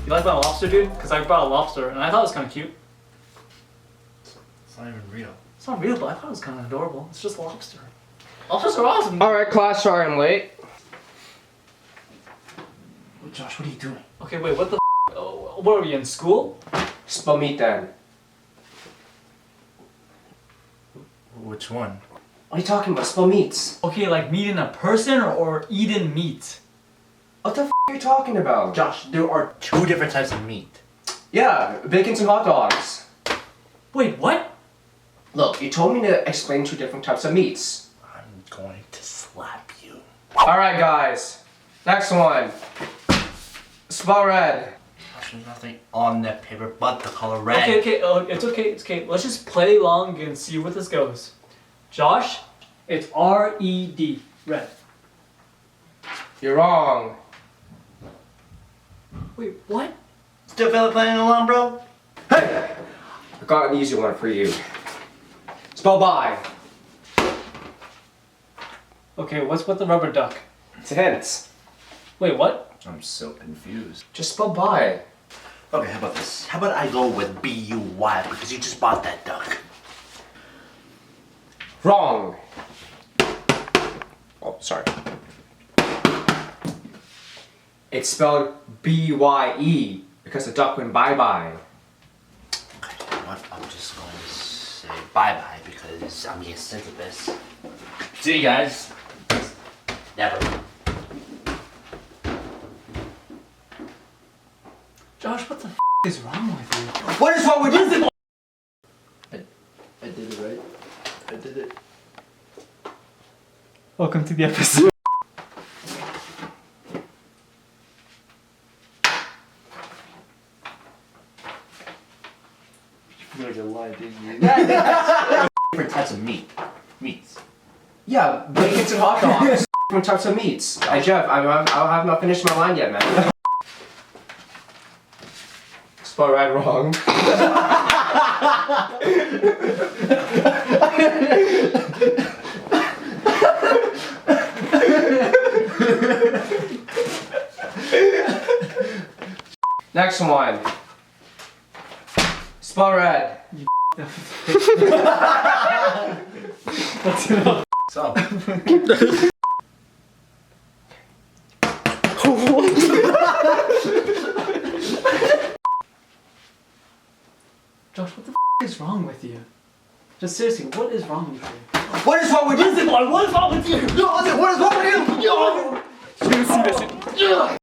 You like my lobster, dude? Because I brought a lobster and I thought it was kind of cute. It's not even real. It's not real, but I thought it was kind of adorable. It's just lobster. Lobsters are awesome. Alright, class, sorry I'm late. Oh, Josh, what are you doing? Okay, wait, what the oh, what are we in school? Spell meat then. Which one? What are you talking about? Spell meats. Okay, like meeting a person or eating meat? What the f are you talking about? Josh, there are 2 different types of meat. Yeah, bacon and hot dogs. Wait, what? Look, you told me to explain 2 different types of meats. I'm going to slap you. Alright guys, next one. Spell red. Josh, there's nothing on that paper but the color red. Okay, it's okay. Let's just play along and see where this goes. Josh, it's R-E-D, red. You're wrong. Wait, what? Still feel like playing along, bro? Hey! I got an easy one for you. Spell bye. Okay, what's with the rubber duck? It's a hint. Wait, what? I'm so confused. Just spell bye. Okay, how about this? How about I go with B-U-Y because you just bought that duck. Wrong. Oh, sorry. It's spelled B-Y-E because the duck went bye-bye. Okay, you know what? I'm just going to say bye-bye because I'm getting sick of this. See you guys. Never. Josh, what the is wrong with you? What is wrong with you? I did it right. I did it. Welcome to the episode. You feel like a lie, didn't you? Different types of meats. Yeah, bacon and hot dogs. Different types of meats. Hey Jeff, I have not finished my line yet, man. Spell right wrong. Next one. Spell red. That's enough. So. Josh, what the is wrong with you? Just seriously, what is wrong with you? What is wrong with you? What is wrong with you? What is wrong with you? Seriously, listen.